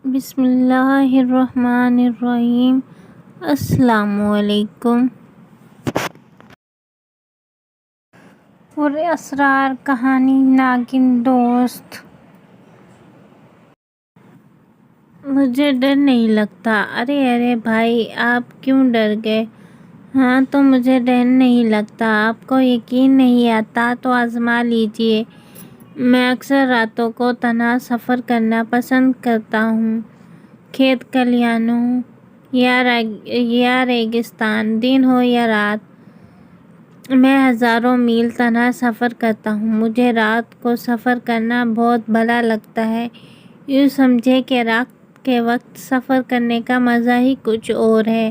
بسم اللہ الرحمن الرحیم۔ السلام علیکم۔ پر اسرار کہانی ناگن دوست۔ مجھے ڈر نہیں لگتا۔ ارے بھائی، آپ کیوں ڈر گئے؟ ہاں تو مجھے ڈر نہیں لگتا۔ آپ کو یقین نہیں آتا تو آزما لیجئے۔ میں اکثر راتوں کو تنہا سفر کرنا پسند کرتا ہوں۔ کھیت کھلیانوں یا ریگستان، دن ہو یا رات، میں ہزاروں میل تنہا سفر کرتا ہوں۔ مجھے رات کو سفر کرنا بہت بھلا لگتا ہے۔ یوں سمجھیں کہ رات کے وقت سفر کرنے کا مزہ ہی کچھ اور ہے۔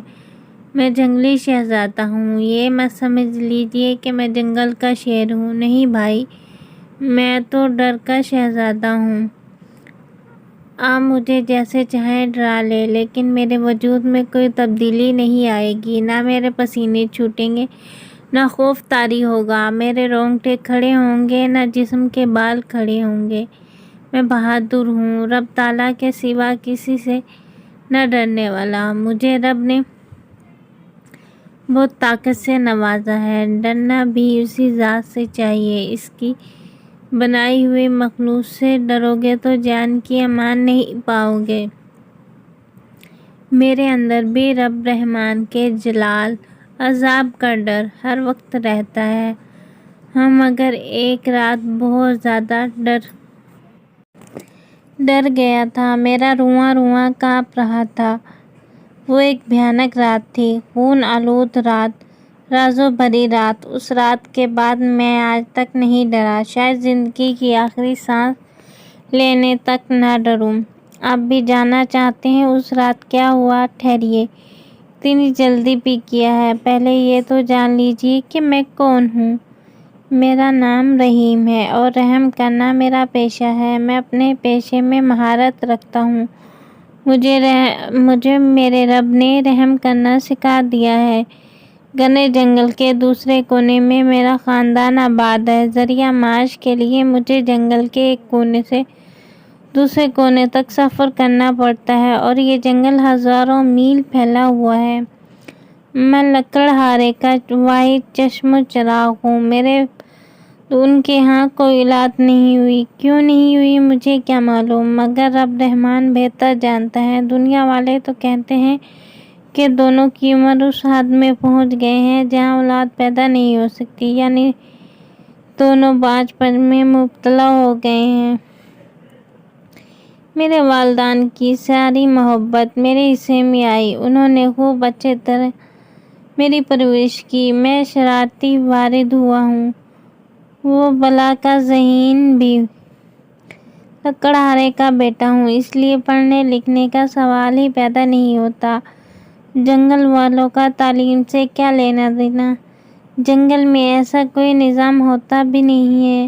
میں جنگلی شہزادہ ہوں۔ یہ مت سمجھ لیجئے کہ میں جنگل کا شیر ہوں۔ نہیں بھائی، میں تو ڈر کا شہزادہ ہوں۔ آپ مجھے جیسے چاہیں ڈرا لیں، لیکن میرے وجود میں کوئی تبدیلی نہیں آئے گی۔ نہ میرے پسینے چھوٹیں گے، نہ خوف طاری ہوگا۔ میرے رونگٹے کھڑے ہوں گے، نہ جسم کے بال کھڑے ہوں گے۔ میں بہادر ہوں، رب تعالیٰ کے سوا کسی سے نہ ڈرنے والا۔ مجھے رب نے بہت طاقت سے نوازا ہے۔ ڈرنا بھی اسی ذات سے چاہیے۔ اس کی بنائی ہوئی مخلوق سے ڈرو گے تو جان کی امان نہیں پاؤ گے۔ میرے اندر بھی رب رحمان کے جلال عذاب کا ڈر ہر وقت رہتا ہے۔ مگر ایک رات بہت زیادہ ڈر گیا تھا۔ میرا رواں رواں کانپ رہا تھا۔ وہ ایک بھیانک رات تھی، خون آلود رات، رازوں بھری رات۔ اس رات کے بعد میں آج تک نہیں ڈرا، شاید زندگی کی آخری سانس لینے تک نہ ڈروں۔ آپ بھی جاننا چاہتے ہیں اس رات کیا ہوا؟ ٹھہریے، اتنی جلدی بھی کیا ہے؟ پہلے یہ تو جان لیجئے کہ میں کون ہوں۔ میرا نام رحیم ہے اور رحم کرنا میرا پیشہ ہے۔ میں اپنے پیشے میں مہارت رکھتا ہوں۔ مجھے میرے رب نے رحم کرنا سکھا دیا ہے۔ گھنے جنگل کے دوسرے کونے میں میرا خاندان آباد ہے۔ ذریعہ معاش کے لیے مجھے جنگل کے ایک کونے سے دوسرے کونے تک سفر کرنا پڑتا ہے، اور یہ جنگل ہزاروں میل پھیلا ہوا ہے۔ میں لکڑہارے کا واحد چشم و چراغ ہوں۔ میرے ان کے ہاں کوئی اولاد نہیں ہوئی۔ کیوں نہیں ہوئی مجھے کیا معلوم، مگر رب رحمان بہتر جانتا ہے۔ دنیا والے تو کہتے ہیں کہ دونوں کی عمر اس حد میں پہنچ گئے ہیں جہاں اولاد پیدا نہیں ہو سکتی، یعنی دونوں باج پن میں مبتلا ہو گئے ہیں۔ میرے والدین کی ساری محبت میرے حصے میں آئی۔ انہوں نے خوب اچھی طرح میری پرورش کی۔ میں شرارتی والد ہوا ہوں، وہ بلا کا ذہین بھی۔ لکڑہارے کا بیٹا ہوں، اس لیے پڑھنے لکھنے کا سوال ہی پیدا نہیں ہوتا۔ جنگل والوں کا تعلیم سے کیا لینا دینا؟ جنگل میں ایسا کوئی نظام ہوتا بھی نہیں ہے۔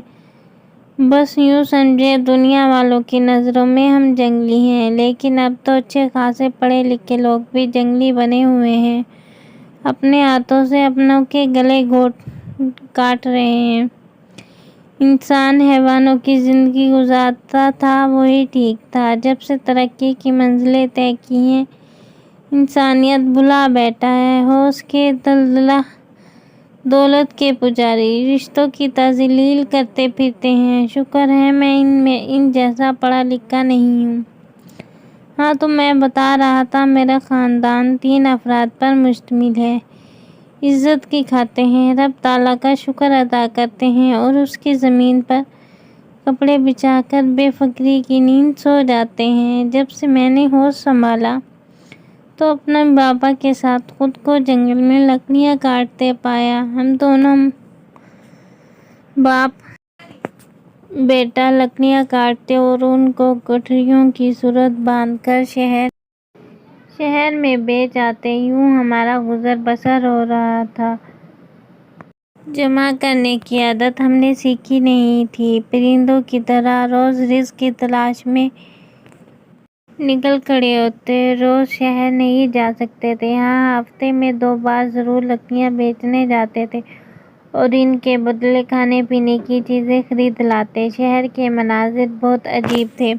بس یوں سمجھیں، دنیا والوں کی نظروں میں ہم جنگلی ہیں، لیکن اب تو اچھے خاصے پڑھے لکھے لوگ بھی جنگلی بنے ہوئے ہیں۔ اپنے ہاتھوں سے اپنوں کے گلے کاٹ رہے ہیں۔ انسان حیوانوں کی زندگی گزارتا تھا، وہی ٹھیک تھا۔ جب سے ترقی کی منزلیں طے کی ہیں، انسانیت بھلا بیٹھا ہے۔ ہوش کے دلدلہ، دولت کے پجاری، رشتوں کی تذلیل کرتے پھرتے ہیں۔ شکر ہے میں ان جیسا پڑھا لکھا نہیں ہوں۔ ہاں تو میں بتا رہا تھا، میرا خاندان 3 افراد پر مشتمل ہے۔ عزت کی کھاتے ہیں، رب تعالیٰ کا شکر ادا کرتے ہیں، اور اس کی زمین پر کپڑے بچھا کر بے فکری کی نیند سو جاتے ہیں۔ جب سے میں نے ہوش سنبھالا تو اپنے بابا کے ساتھ خود کو جنگل میں لکڑیاں کاٹتے پایا۔ ہم دونوں باپ بیٹا لکڑیاں کاٹتے اور ان کو گٹھریوں کی صورت باندھ کر شہر میں بیچ آتے۔ یوں ہمارا گزر بسر ہو رہا تھا۔ جمع کرنے کی عادت ہم نے سیکھی نہیں تھی۔ پرندوں کی طرح روز رزق کی تلاش میں نکل کھڑے ہوتے، روز شہر نہیں جا سکتے تھے۔ ہاں، ہفتے میں 2 بار ضرور لکڑیاں بیچنے جاتے تھے، اور ان کے بدلے کھانے پینے کی چیزیں خرید لاتے۔ شہر کے مناظر بہت عجیب تھے۔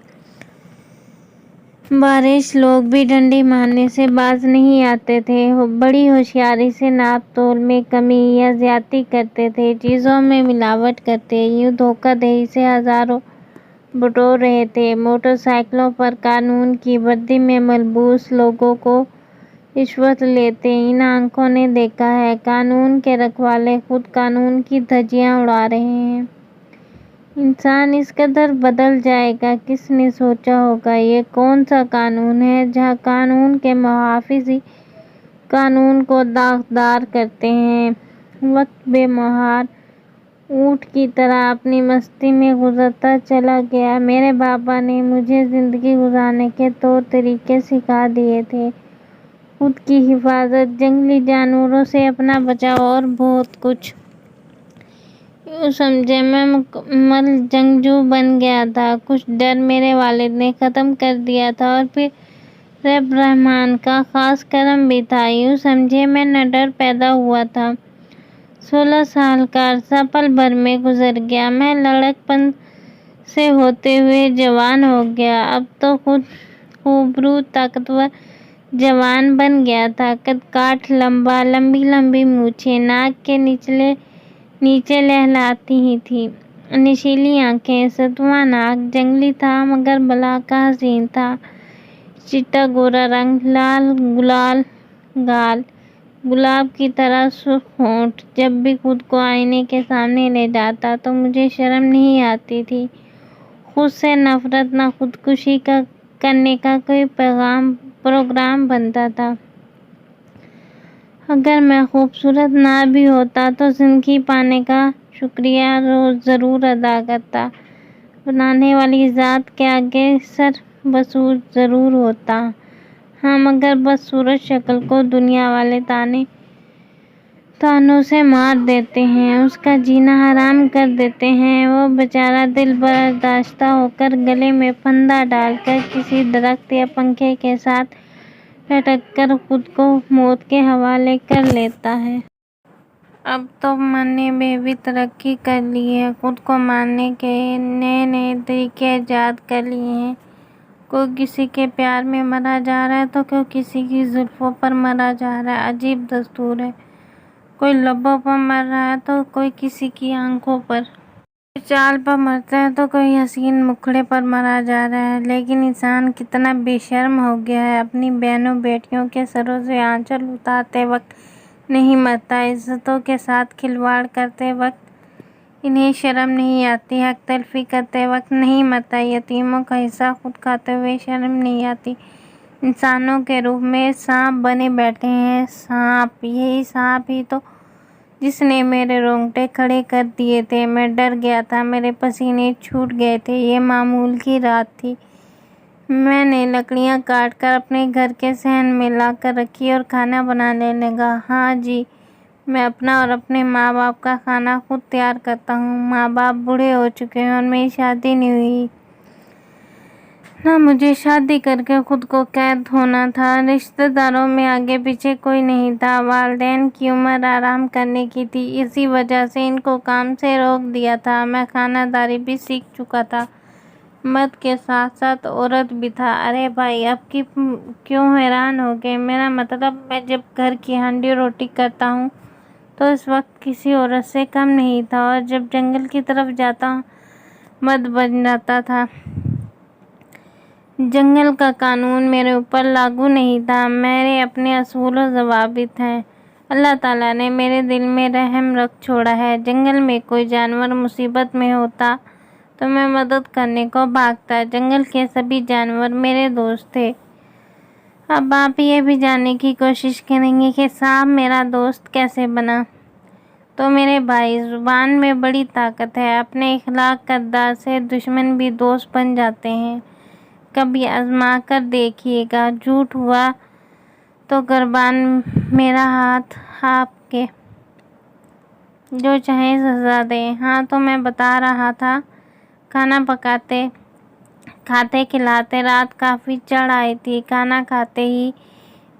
بارش لوگ بھی ڈنڈی مارنے سے باز نہیں آتے تھے، بڑی ہوشیاری سے ناپ تول میں کمی یا زیادتی کرتے تھے، چیزوں میں ملاوٹ کرتے، یوں دھوکہ دہی سے ہزاروں بٹور رہے تھے۔ موٹر سائیکلوں پر قانون کی وردی میں ملبوس لوگوں کو رشوت لیتے ان آنکھوں نے دیکھا ہے۔ قانون کے رکھوالے خود قانون کی دھجیاں اڑا رہے ہیں۔ انسان اس قدر بدل جائے گا، کس نے سوچا ہوگا؟ یہ کون سا قانون ہے جہاں قانون کے محافظ ہی قانون کو داغدار کرتے ہیں؟ وقت بے مہار اونٹ کی طرح اپنی مستی میں گزرتا چلا گیا۔ میرے بابا نے مجھے زندگی گزارنے کے طور طریقے سکھا دیے تھے، خود کی حفاظت، جنگلی جانوروں سے اپنا بچاؤ اور بہت کچھ۔ یوں سمجھیں میں مکمل جنگجو بن گیا تھا۔ کچھ ڈر میرے والد نے ختم کر دیا تھا اور پھر رب رحمان کا خاص کرم بھی تھا۔ یوں سمجھیں میں نڈر پیدا ہوا تھا۔ 16 سال کا عرصہ پل بھر میں گزر گیا۔ میں لڑک پن سے ہوتے ہوئے جوان ہو گیا۔ اب تو خود خوبرو طاقتور جوان بن گیا تھا۔ قد کاٹ لمبا، لمبی لمبی مونچھیں ناک کے نیچے لہلاتی ہی تھیں، نشیلی آنکھیں، ستواں ناک، جنگلی تھا مگر بلا کا حسین تھا، چٹا گورا رنگ، لال گلال گال، گلاب کی طرح سرخ ہونٹ۔ جب بھی خود کو آئینے کے سامنے لے جاتا تو مجھے شرم نہیں آتی تھی۔ خود سے نفرت نہ خودکشی کرنے کا کوئی پروگرام بنتا تھا۔ اگر میں خوبصورت نہ بھی ہوتا تو زندگی پانے کا شکریہ ضرور ادا کرتا، بنانے والی ذات کے آگے سر بسور ضرور ہوتا۔ ہاں مگر بدصورت شکل کو دنیا والے طعنوں سے مار دیتے ہیں، اس کا جینا حرام کر دیتے ہیں۔ وہ بیچارہ دل برداشتہ ہو کر گلے میں پھندا ڈال کر کسی درخت یا پنکھے کے ساتھ لٹک کر خود کو موت کے حوالے کر لیتا ہے۔ اب تو من نے بھی ترقی کر لی ہے، خود کو مارنے کے نئے نئے طریقے ایجاد کر لیے ہیں۔ کوئی کسی کے پیار میں مرا جا رہا ہے تو کوئی کسی کی زلفوں پر مرا جا رہا ہے، عجیب دستور ہے۔ کوئی لبوں پر مر رہا ہے تو کوئی کسی کی آنکھوں پر، کوئی چال پر مرتا ہے تو کوئی حسین مکھڑے پر مرا جا رہا ہے۔ لیکن انسان کتنا بے شرم ہو گیا ہے، اپنی بہنوں بیٹیوں کے سروں سے آنچل اتارتے وقت نہیں مرتا، عزتوں کے ساتھ کھلواڑ کرتے وقت انہیں شرم نہیں آتی، حق تلفی کرتے وقت نہیں مرتا، یتیموں کا حصہ خود کھاتے ہوئے شرم نہیں آتی۔ انسانوں کے روپ میں سانپ بنے بیٹھے ہیں۔ سانپ، یہی سانپ ہی تو جس نے میرے رونگٹے کھڑے کر دیے تھے۔ میں ڈر گیا تھا، میرے پسینے چھوٹ گئے تھے۔ یہ معمول کی رات تھی۔ میں نے لکڑیاں کاٹ کر اپنے گھر کے صحن میں لا کر رکھی اور کھانا بنانے لگا۔ ہاں جی، میں اپنا اور اپنے ماں باپ کا کھانا خود تیار کرتا ہوں۔ ماں باپ بوڑھے ہو چکے ہیں اور میری شادی نہیں ہوئی، نہ مجھے شادی کر کے خود کو قید ہونا تھا۔ رشتہ داروں میں آگے پیچھے کوئی نہیں تھا۔ والدین کی عمر آرام کرنے کی تھی، اسی وجہ سے ان کو کام سے روک دیا تھا۔ میں خانہ داری بھی سیکھ چکا تھا، مرد کے ساتھ ساتھ عورت بھی تھا۔ ارے بھائی، اب کیوں حیران ہو گئے؟ میرا مطلب میں جب گھر کی ہانڈی روٹی کرتا ہوں تو اس وقت کسی عورت سے کم نہیں تھا، اور جب جنگل کی طرف جاتا مرد بن جاتا تھا۔ جنگل کا قانون میرے اوپر لاگو نہیں تھا، میرے اپنے اصول و ضوابط ہیں۔ اللہ تعالیٰ نے میرے دل میں رحم رکھ چھوڑا ہے۔ جنگل میں کوئی جانور مصیبت میں ہوتا تو میں مدد کرنے کو بھاگتا۔ جنگل کے سبھی جانور میرے دوست تھے۔ اب آپ یہ بھی جاننے کی کوشش کریں گے کہ سانپ میرا دوست کیسے بنا؟ تو میرے بھائی، زبان میں بڑی طاقت ہے، اپنے اخلاق کردار سے دشمن بھی دوست بن جاتے ہیں۔ کبھی آزما کر دیکھیے گا۔ جھوٹ ہوا تو قربان میرا ہاتھ، آپ کے جو چاہیں سزا دیں۔ ہاں تو میں بتا رہا تھا، کھانا پکاتے، کھاتے کھلاتے رات کافی چڑھ آئی تھی۔ کھانا کھاتے ہی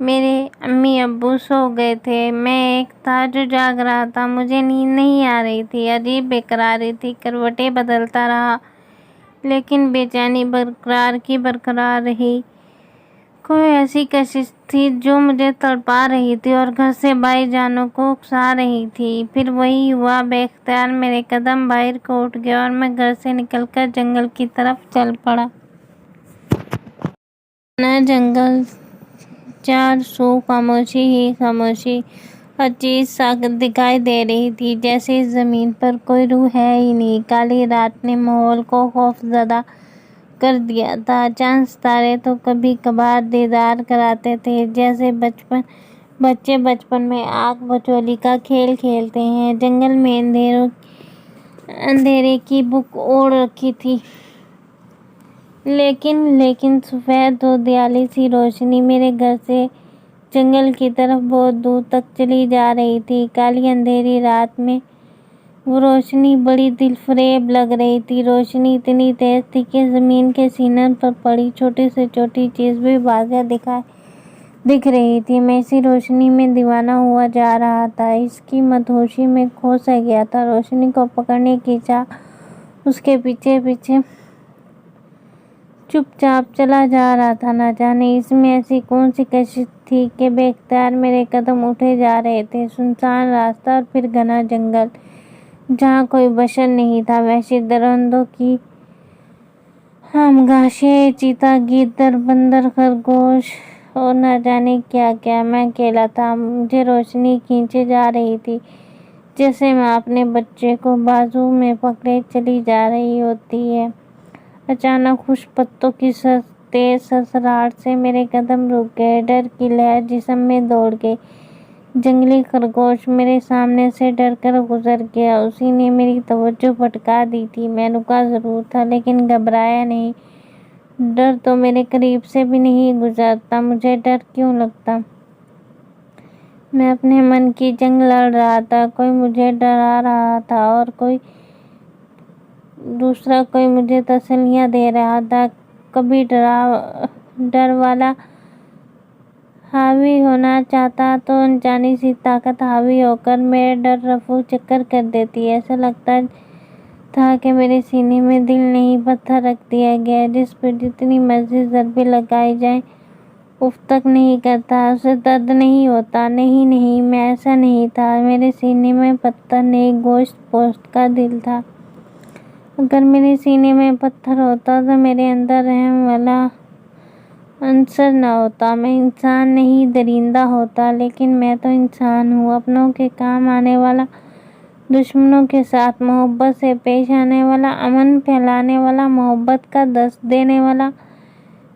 میرے امی ابو سو گئے تھے، میں ایک تھا جو جاگ رہا تھا۔ مجھے نیند نہیں آ رہی تھی، عجیب بے قراری تھی، کروٹیں بدلتا رہا لیکن بے چینی برقرار کی برقرار رہی۔ کوئی ایسی کشش تھی جو مجھے تڑپا رہی تھی اور گھر سے بھائی جانوں کو اکسا رہی تھی۔ پھر وہی ہوا، بے اختیار میرے قدم باہر کو اٹھ گئے اور میں گھر سے نکل کر جنگل کی طرف چل پڑا۔ گھنا جنگل، چار سو خاموشی ہی خاموشی، ہر چیز ساکت دکھائی دے رہی تھی، جیسے اس زمین پر کوئی روح ہے ہی نہیں۔ کالی رات نے ماحول کو خوف زدہ کر دیا تھا۔ چاند ستارے تو کبھی کبھار دیدار کراتے تھے، جیسے بچے بچپن میں آنکھ مچولی کا کھیل کھیلتے ہیں۔ جنگل میں اندھیرے کی بھوک اوڑھ رکھی تھی، لیکن سفید دھندلی سی روشنی میرے گھر سے جنگل کی طرف بہت دور تک چلی جا رہی تھی۔ کالی اندھیری رات میں وہ روشنی بڑی دل فریب لگ رہی تھی۔ روشنی اتنی تیز تھی کہ زمین کے سینے پر پڑی چھوٹی سے چھوٹی چیز بھی واضح دکھ رہی تھی۔ میں اسی روشنی میں دیوانہ ہوا جا رہا تھا، اس کی مدہوشی میں کھو سا گیا تھا۔ روشنی کو پکڑنے کی چاہ اس کے پیچھے پیچھے چپ چاپ چلا جا رہا تھا۔ نہ جانے اس میں ایسی کون سی کشش تھی کہ بے اختیار میرے قدم اٹھے جا رہے تھے۔ سنسان راستہ اور پھر گھنا جنگل جہاں کوئی بشر نہیں تھا، وحشی درندوں کی خاموشیاں، چیتا، گیدڑ، بندر، خرگوش اور نہ جانے کیا کیا۔ میں اکیلا تھا، مجھے روشنی کھینچے جا رہی تھی، جیسے ماں اپنے بچے کو بازو میں پکڑے چلی جا رہی ہوتی ہے۔ اچانک خشک پتوں کی تیز سرسراہٹ سے میرے قدم رک گئے، ڈر کی لہر جسم میں دوڑ گئی۔ جنگلی خرگوش میرے سامنے سے ڈر کر گزر گیا، اسی نے میری توجہ بھٹکا دی تھی۔ میں رکا ضرور تھا لیکن گھبرایا نہیں۔ ڈر تو میرے قریب سے بھی نہیں گزرتا، مجھے ڈر کیوں لگتا؟ میں اپنے من کی جنگ لڑ رہا تھا، کوئی مجھے ڈرا رہا تھا اور دوسرا کوئی مجھے تسلیاں دے رہا تھا۔ کبھی ڈر والا حاوی ہونا چاہتا تو انجانی سی طاقت حاوی ہو کر میرے ڈر رفو چکر کر دیتی۔ ایسا لگتا تھا کہ میرے سینے میں دل نہیں، پتھر رکھ دیا گیا ہے، جس پر جتنی مرضی ضربیں لگائی جائیں اف تک نہیں کرتا، اسے درد نہیں ہوتا۔ نہیں، میں ایسا نہیں تھا، میرے سینے میں پتھر نہیں، گوشت پوست کا دل تھا۔ اگر میرے سینے میں پتھر ہوتا تو میرے اندر رحم والا عنصر نہ ہوتا، میں انسان نہیں درندہ ہوتا۔ لیکن میں تو انسان ہوں، اپنوں کے کام آنے والا، دشمنوں کے ساتھ محبت سے پیش آنے والا، امن پھیلانے والا، محبت کا درس دینے والا۔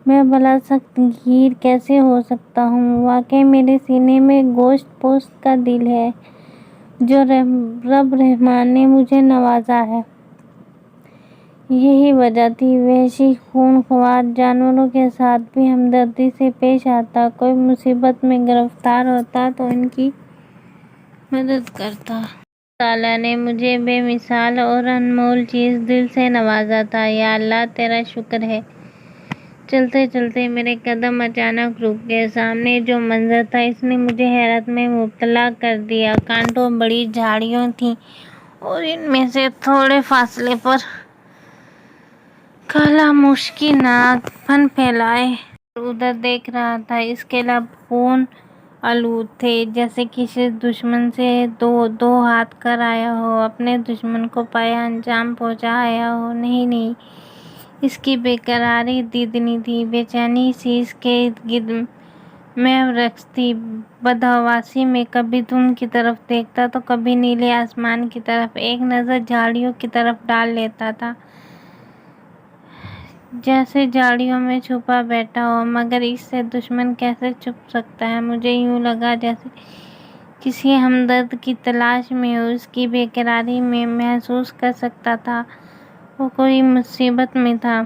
میں بھلا سخت گیر کیسے ہو سکتا ہوں؟ واقعی میرے سینے میں گوشت پوست کا دل ہے جو رب رحمان نے مجھے نوازا ہے۔ یہی وجہ تھی وحشی خونخوار جانوروں کے ساتھ بھی ہمدردی سے پیش آتا، کوئی مصیبت میں گرفتار ہوتا تو ان کی مدد کرتا۔ تعالیٰ نے مجھے بے مثال اور انمول چیز دل سے نوازا تھا۔ یا اللہ تیرا شکر ہے۔ چلتے چلتے میرے قدم اچانک رک گئے۔ سامنے جو منظر تھا اس نے مجھے حیرت میں مبتلا کر دیا۔ کانٹوں بڑی جھاڑیاں تھیں اور ان میں سے تھوڑے فاصلے پر کالا مشکی ناگ پھن پھیلائے ادھر دیکھ رہا تھا۔ اس کے لب خون آلود تھے، جیسے کسی دشمن سے دو ہاتھ کر آیا ہو، اپنے دشمن کو پایا انجام پہنچا آیا ہو۔ نہیں، اس کی بے قراری دیدنی تھی، بے چینی سی اس کے ارد گرد محو رقص تھی، بدحواسی میں کبھی دھند کی طرف دیکھتا تو کبھی نیلے آسمان کی طرف، ایک نظر جھاڑیوں کی طرف ڈال لیتا تھا جیسے جھاڑیوں میں چھپا بیٹھا ہو، مگر اس سے دشمن کیسے چھپ سکتا ہے؟ مجھے یوں لگا جیسے کسی ہمدرد کی تلاش میں ہو، اس کی بے قراری میں محسوس کر سکتا تھا وہ کوئی مصیبت میں تھا۔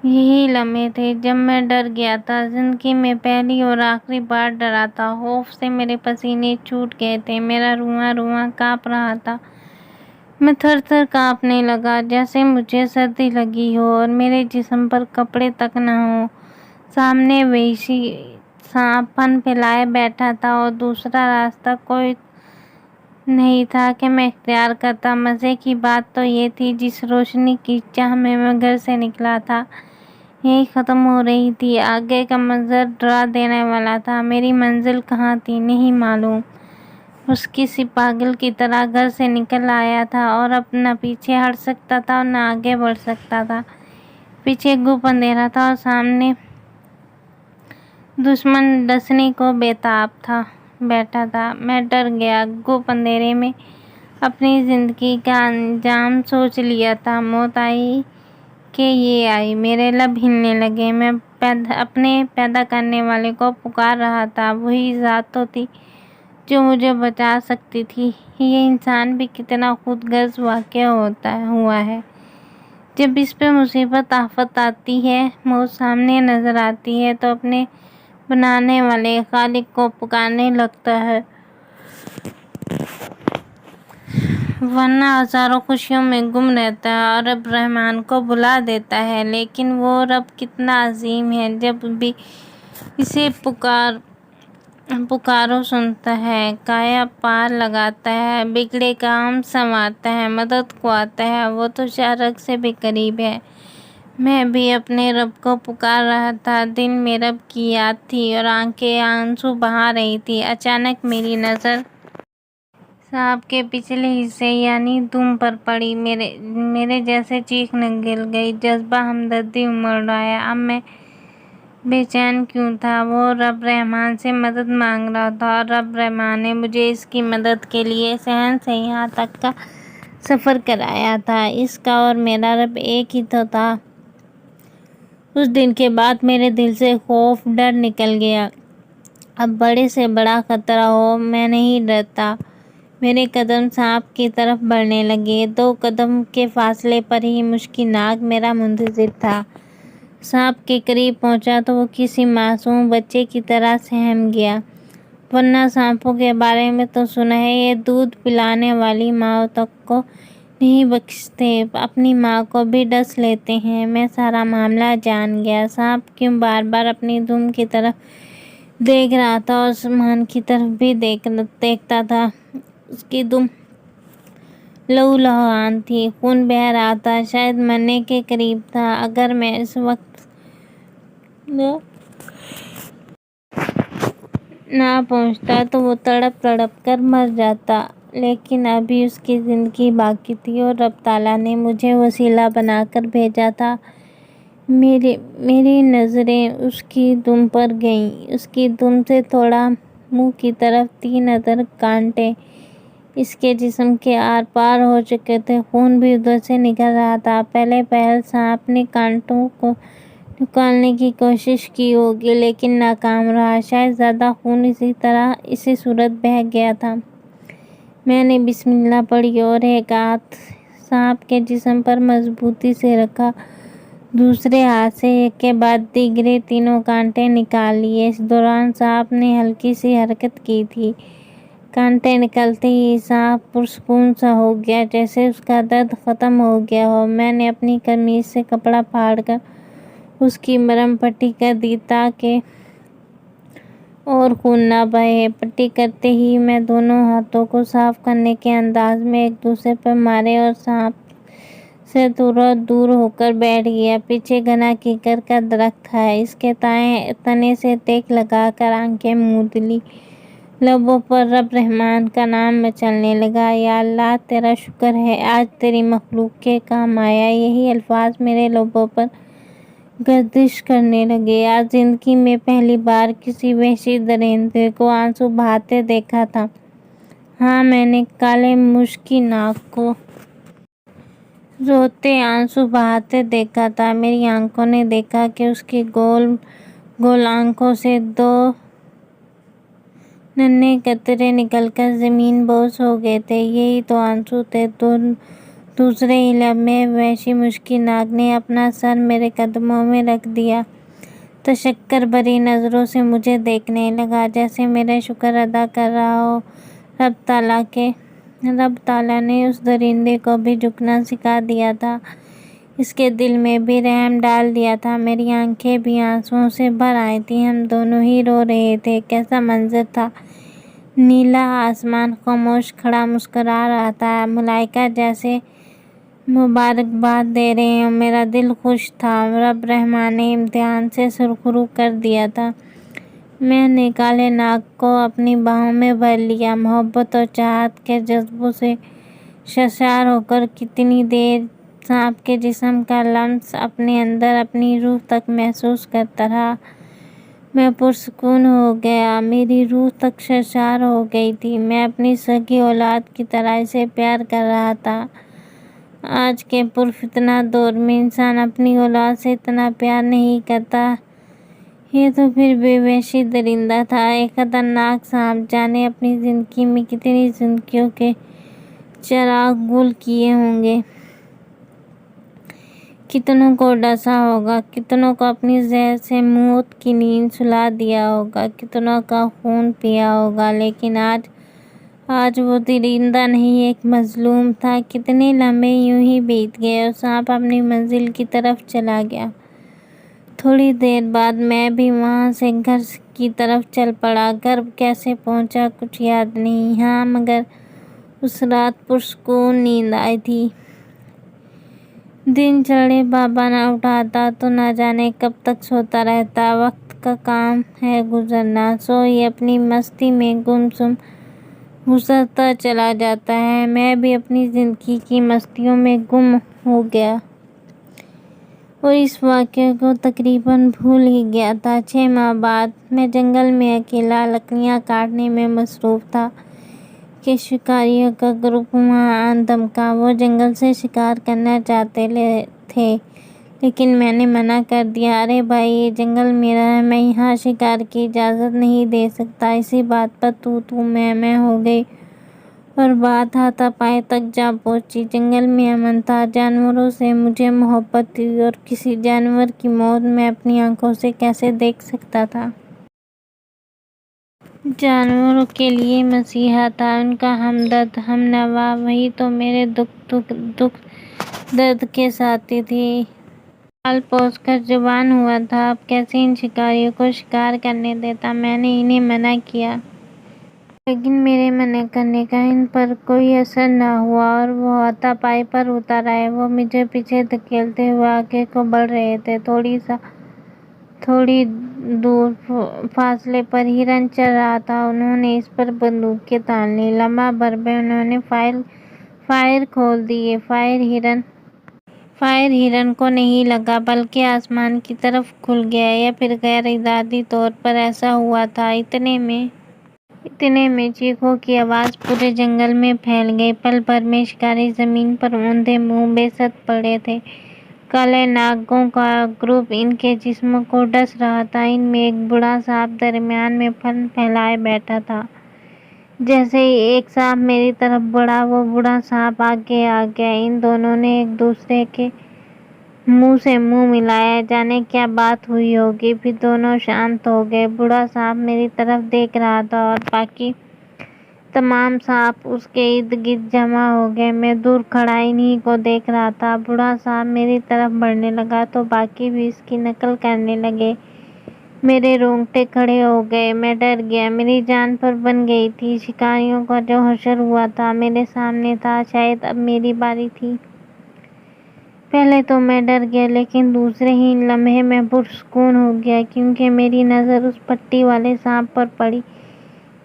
یہی لمحے تھے جب میں ڈر گیا تھا، زندگی میں پہلی اور آخری بار ڈرا تھا۔ خوف سے میرے پسینے چھوٹ گئے تھے، میرا رواں کانپ رہا تھا، میں تھر تھر کانپنے لگا جیسے مجھے سردی لگی ہو اور میرے جسم پر کپڑے تک نہ ہوں۔ سامنے وحشی سانپ پھن پھیلائے بیٹھا تھا اور دوسرا راستہ کوئی نہیں تھا کہ میں اختیار کرتا۔ مزے کی بات تو یہ تھی جس روشنی کی چاہ میں گھر سے نکلا تھا، یہی ختم ہو رہی تھی۔ آگے کا منظر ڈرا دینے والا تھا۔ میری منزل کہاں تھی نہیں معلوم۔ اس کسی پاگل کی طرح گھر سے نکل آیا تھا اور اب نہ پیچھے ہٹ سکتا تھا اور نہ آگے بڑھ سکتا تھا۔ پیچھے گپ اندھیرا تھا اور سامنے دشمن ڈسنے کو بیتاب بیٹھا تھا۔ میں ڈر گیا۔ گپ اندھیرے میں اپنی زندگی کا انجام سوچ لیا تھا۔ موت آئی کہ یہ آئی۔ میرے لب ہلنے لگے۔ میں اپنے پیدا کرنے والے کو پکار رہا تھا۔ وہی ذات تو تھی جو مجھے بچا سکتی تھی۔ یہ انسان بھی کتنا خود غرض واقع ہوا ہے۔ جب اس پہ مصیبت آفت آتی ہے، موت سامنے نظر آتی ہے تو اپنے بنانے والے خالق کو پکارنے لگتا ہے، ورنہ ہزاروں خوشیوں میں گم رہتا ہے اور رب رحمان کو بلا دیتا ہے۔ لیکن وہ رب کتنا عظیم ہے، جب بھی اسے پکارو سنتا ہے، کایا پار لگاتا ہے، بگڑے کام سنوارتا ہے، مدد کو آتا ہے۔ وہ تو شارک سے بھی قریب ہے۔ میں بھی اپنے رب کو پکار رہا تھا۔ دل میں رب کی یاد تھی اور آنکھیں آنسو بہا رہی تھی۔ اچانک میری نظر سانپ کے پچھلے حصے یعنی دم پر پڑی۔ میرے جیسے چیخ نکل گئی۔ جذبہ ہمدردی امڑ آیا۔ اب میں بے چین کیوں تھا؟ وہ رب رحمان سے مدد مانگ رہا تھا اور رب رحمان نے مجھے اس کی مدد کے لیے صحن سے یہاں تک کا سفر کرایا تھا۔ اس کا اور میرا رب ایک ہی تو تھا۔ اس دن کے بعد میرے دل سے خوف ڈر نکل گیا۔ اب بڑے سے بڑا خطرہ ہو، میں نہیں ڈرتا۔ میرے قدم سانپ کی طرف بڑھنے لگے۔ 2 قدم کے فاصلے پر ہی مشکیناگ میرا منتظر تھا۔ سانپ کے قریب پہنچا تو وہ کسی معصوم بچے کی طرح سہم گیا، ورنہ سانپوں کے بارے میں تو سنا ہے، یہ دودھ پلانے والی ماں تک کو نہیں بخشتے، اپنی ماں کو بھی ڈس لیتے ہیں۔ میں سارا معاملہ جان گیا۔ سانپ کیوں بار بار اپنی دم کی طرف دیکھ رہا تھا اور آسمان کی طرف بھی دیکھتا تھا۔ اس کی دم لہولہان تھی، خون بہہ رہا تھا، شاید مرنے کے قریب تھا۔ اگر میں اس وقت نہ پہنچتا تو وہ تڑپ تڑپ کر مر جاتا، لیکن ابھی اس کی زندگی باقی تھی اور رب تعالیٰ نے مجھے وسیلہ بنا کر بھیجا تھا۔ میری نظریں اس کی دم پر گئیں۔ اس کی دم سے تھوڑا منہ کی طرف 3 عدد کانٹے اس کے جسم کے آر پار ہو چکے تھے۔ خون بھی ادھر سے نکل رہا تھا۔ پہلے پہل سانپ نے کانٹوں کو نکالنے کی کوشش کی ہوگی، لیکن ناکام رہا۔ شاید زیادہ خون اسی صورت بہہ گیا تھا۔ میں نے بسم اللہ پڑھی اور ایک ہاتھ سانپ کے جسم پر مضبوطی سے رکھا، دوسرے ہاتھ سے ایک کے بعد دیگرے 3 کانٹے نکال لیے۔ اس دوران سانپ نے ہلکی سی حرکت کی تھی۔ کانٹے نکلتے ہی سانپ پرسکون سا ہو گیا، جیسے اس کا درد ختم ہو گیا ہو۔ میں نے اپنی قمیض سے کپڑا پھاڑ کر اس کی مرہم پٹی کر دی تاکہ اور خون نہ بہے۔ پٹی کرتے ہی میں دونوں ہاتھوں کو صاف کرنے کے انداز میں ایک دوسرے پر مارے اور سانپ سے تھوڑا دور ہو کر بیٹھ گیا۔ پیچھے گھنا کیکر کا درخت ہے، اس کے تنے سے ٹیک لگا کر آنکھیں موند لی۔ لبوں پر رب رحمان کا نام مچلنے لگا، یا اللہ تیرا شکر ہے، آج تیری مخلوق کے کام آیا۔ یہی الفاظ میرے لبوں پر گردش کرنے لگے۔ آج زندگی میں پہلی بار کسی وحشی درندے کو آنسو بہاتے دیکھا تھا۔ ہاں، میں نے کالے مشکیناگ کو روتے آنسو بہاتے دیکھا تھا۔ میری آنکھوں نے دیکھا کہ اس کی گول گول آنکھوں سے 2 ننھے قطرے نکل کر زمین بوس ہو گئے تھے۔ یہی تو آنسو تھے۔ دوسرے ہی لمحے میں وحشی مشکیناگ نے اپنا سر میرے قدموں میں رکھ دیا، تشکر بھری نظروں سے مجھے دیکھنے لگا، جیسے میرا شکر ادا کر رہا ہو۔ رب تعالیٰ نے اس درندے کو بھی جھکنا سکھا دیا تھا، اس کے دل میں بھی رحم ڈال دیا تھا۔ میری آنکھیں بھی آنسوؤں سے بھر آئی تھیں، ہم دونوں ہی رو رہے تھے۔ کیسا منظر تھا! نیلا آسمان خاموش کھڑا مسکرا رہا تھا، ملائکہ جیسے مبارکباد دے رہی ہوں۔ میرا دل خوش تھا۔ رب رحمان نے امتحان سے سرخرو کر دیا تھا۔ میں نے کالے ناگ کو اپنی باہوں میں بھر لیا۔ محبت اور چاہت کے جذبوں سے سرشار ہو کر کتنی دیر سانپ کے جسم کا لمس اپنے اندر اپنی روح تک محسوس کرتا رہا۔ میں پرسکون ہو گیا۔ میری روح تک سرشار ہو گئی تھی۔ میں اپنی سگی اولاد کی طرح اسے پیار کر رہا تھا۔ آج کے پرفتنہ دور میں انسان اپنی اولاد سے اتنا پیار نہیں کرتا۔ یہ تو پھر بے وحشی درندہ تھا، ایک خطرناک سانپ۔ جانے اپنی زندگی میں کتنی زندگیوں کے چراغ گل کیے ہوں گے، کتنوں کو ڈسا ہوگا، کتنوں کو اپنی زہر سے موت کی نیند سلا دیا ہوگا، کتنوں کا خون پیا ہوگا، لیکن آج وہ درندہ نہیں، ایک مظلوم تھا۔ کتنے لمحے یوں ہی بیت گئے اور سانپ اپنی منزل کی طرف چلا گیا۔ تھوڑی دیر بعد میں بھی وہاں سے گھر کی طرف چل پڑا۔ گھر کیسے پہنچا کچھ یاد نہیں، ہاں مگر اس رات پرسکون نیند آئی تھی۔ دن چڑھے بابا نہ اٹھاتا تو نہ جانے کب تک سوتا رہتا۔ وقت کا کام ہے گزرنا، سوئی اپنی مستی میں گم سم گزرتا چلا جاتا ہے۔ میں بھی اپنی زندگی کی مستیوں میں گم ہو گیا اور اس واقعے کو تقریباً بھول ہی گیا تھا۔ 6 ماہ بعد میں جنگل میں اکیلا لکڑیاں کاٹنے میں مصروف تھا کہ شکاریوں کا گروپ وہاں آن دھمکا۔ وہ جنگل سے شکار کرنا چاہتے تھے لیکن میں نے منع کر دیا۔ ارے بھائی، یہ جنگل میرا ہے، میں یہاں شکار کی اجازت نہیں دے سکتا۔ اسی بات پر تو میں ہو گئی اور بات ہاتھا پائی تک جا پہنچی۔ جنگل میں امن تھا، جانوروں سے مجھے محبت تھی اور کسی جانور کی موت میں اپنی آنکھوں سے کیسے دیکھ سکتا تھا؟ جانوروں کے لیے مسیحا تھا، ان کا ہمدرد، ہمنوا، وہی تو میرے دکھ درد کے ساتھی تھے۔ پال پوس کر جوان ہوا تھا، اب کیسے ان شکاریوں کو شکار کرنے دیتا؟ میں نے انہیں منع کیا لیکن میرے منع کرنے کا ان پر کوئی اثر نہ ہوا اور وہ ہاتھا پائی پر اتر آئے۔ وہ مجھے پیچھے دھکیلتے ہوئے آگے کو بڑھ رہے تھے۔ تھوڑی دور فاصلے پر ہرن چر رہا تھا، انہوں نے اس پر بندوقیں تان لیں۔ لمحہ بھر میں انہوں نے فائر کھول دیے۔ فائر ہرن کو نہیں لگا بلکہ آسمان کی طرف کھل گیا یا پھر غیر ارادی طور پر ایسا ہوا تھا۔ اتنے میں چیخوں کی آواز پورے جنگل میں پھیل گئی۔ پل بھر میں شکاری زمین پر اوندھے منہ بے ست پڑے تھے۔ کالے ناگوں کا گروپ ان کے جسموں کو ڈس رہا تھا۔ ان میں ایک بڑا سانپ درمیان میں پھن پھیلائے بیٹھا تھا۔ جیسے ہی ایک سانپ میری طرف بڑھا، وہ بڑا سانپ آگے آ گیا۔ ان دونوں نے ایک دوسرے کے منہ سے منہ ملایا، جانے کیا بات ہوئی ہوگی، پھر دونوں شانت ہو گئے۔ بڑا سانپ میری طرف دیکھ رہا تھا اور باقی تمام سانپ اس کے ارد گرد جمع ہو گئے۔ میں دور کھڑا انہی کو دیکھ رہا تھا۔ بڑا سانپ میری طرف بڑھنے لگا تو باقی بھی اس کی نقل کرنے لگے۔ میرے رونگٹے کھڑے ہو گئے، میں ڈر گیا، میری جان پر بن گئی تھی۔ شکاریوں کا جو حشر ہوا تھا میرے سامنے تھا، شاید اب میری باری تھی۔ پہلے تو میں ڈر گیا لیکن دوسرے ہی لمحے میں پرسکون ہو گیا کیونکہ میری نظر اس پٹی والے سانپ پر پڑی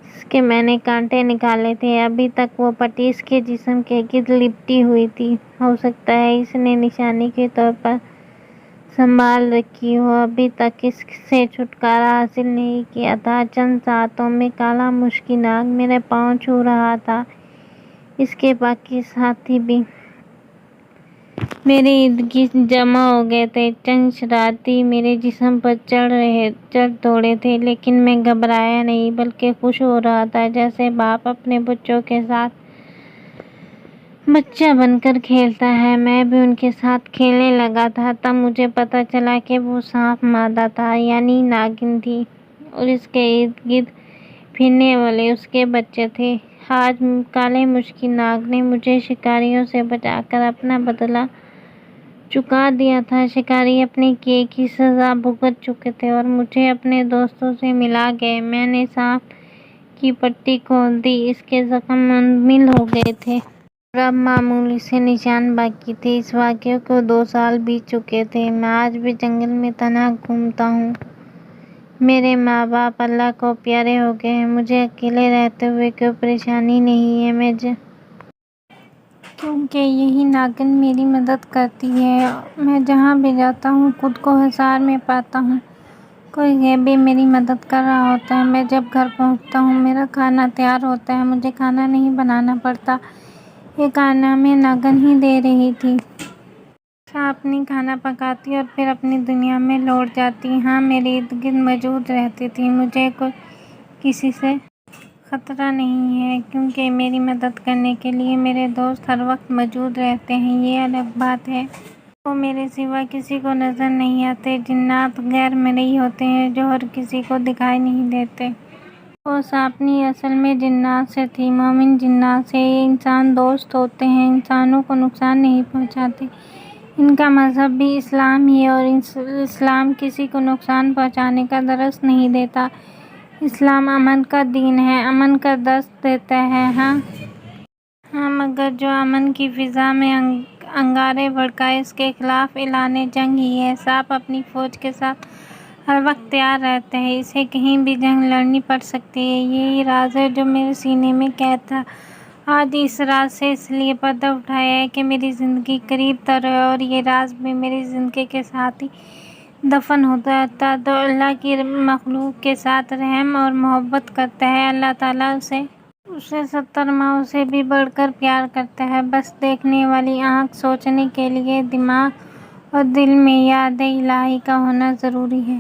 جس کے میں نے کانٹے نکالے تھے۔ ابھی تک وہ پٹی اس کے جسم کے گرد لپٹی ہوئی تھی۔ ہو سکتا ہے اس نے نشانی کے طور پر سنبھال رکھی ہو، ابھی تک اس سے چھٹکارا حاصل نہیں کیا تھا۔ چند ساعتوں میں کالا مشکی ناگ میرے پاؤں چھو رہا تھا، اس کے باقی ساتھی بھی میرے ارد گرد جمع ہو گئے تھے۔ چند شرارتی میرے جسم پر چڑھ دوڑے تھے لیکن میں گھبرایا نہیں بلکہ خوش ہو رہا تھا، جیسے باپ اپنے بچوں کے ساتھ بچہ بن کر کھیلتا ہے۔ میں بھی ان کے ساتھ کھیلنے لگا تھا۔ تب مجھے پتہ چلا کہ وہ سانپ مادہ تھا، یعنی ناگن تھی، اور اس کے ارد گرد پھرنے والے اس کے بچے تھے۔ آج کالے مشکی ناگ نے مجھے شکاریوں سے بچا کر اپنا بدلہ چکا دیا تھا۔ شکاری اپنے کیے کی سزا بھگت چکے تھے اور مجھے اپنے دوستوں سے ملا گئے۔ میں نے سانپ کی پٹی کھول دی، اس کے زخم منمل ہو گئے تھے۔ اور اب معمولی سے نشان باقی تھے۔ اس واقعے کو 2 سال بیت چکے تھے۔ میں آج بھی جنگل میں تنہا گھومتا ہوں۔ میرے ماں باپ اللہ کو پیارے ہو گئے ہیں۔ مجھے اکیلے رہتے ہوئے کوئی پریشانی نہیں ہے، کیونکہ یہی ناگن میری مدد کرتی ہے۔ میں جہاں بھی جاتا ہوں خود کو حصار میں پاتا ہوں۔ کوئی غیبی میری مدد کر رہا ہوتا ہے۔ میں جب گھر پہنچتا ہوں میرا کھانا تیار ہوتا ہے۔ مجھے کھانا نہیں بنانا پڑتا۔ یہ کارنامے ناگن ہی دے رہی تھی۔ صاحبنی کھانا پکاتی اور پھر اپنی دنیا میں لوٹ جاتی۔ ہاں، میرے ارد گرد موجود رہتی تھی۔ مجھے کسی سے خطرہ نہیں ہے، کیونکہ میری مدد کرنے کے لیے میرے دوست ہر وقت موجود رہتے ہیں۔ یہ الگ بات ہے وہ میرے سوا کسی کو نظر نہیں آتے۔ جنات غیر مرئی ہوتے ہیں جو ہر کسی کو دکھائی نہیں دیتے۔ وہ صاحبنی اصل میں جنات سے تھی، مومن جنات سے۔ یہ انسان دوست ہوتے ہیں، انسانوں کو نقصان نہیں پہنچاتے۔ ان کا مذہب بھی اسلام ہی ہے اور اسلام کسی کو نقصان پہنچانے کا درس نہیں دیتا۔ اسلام امن کا دین ہے، امن کا درس دیتا ہے۔ ہاں، مگر جو امن کی فضا میں انگارے بھڑکائے اس کے خلاف اعلان جنگ ہی ہے۔ سانپ اپنی فوج کے ساتھ ہر وقت تیار رہتا ہے، اسے کہیں بھی جنگ لڑنی پڑ سکتی ہے۔ یہی راز ہے جو میرے سینے میں قید تھا۔ آج اس راز سے اس لیے پردہ اٹھایا ہے کہ میری زندگی قریب تر ہے اور یہ راز بھی میری زندگی کے ساتھ ہی دفن ہو جاتا تو اللہ کی مخلوق کے ساتھ رحم اور محبت کرتا ہے۔ اللہ تعالیٰ اسے 70 ماؤں سے بھی بڑھ کر پیار کرتا ہے۔ بس دیکھنے والی آنکھ، سوچنے کے لیے دماغ اور دل میں یاد الہی کا ہونا ضروری ہے۔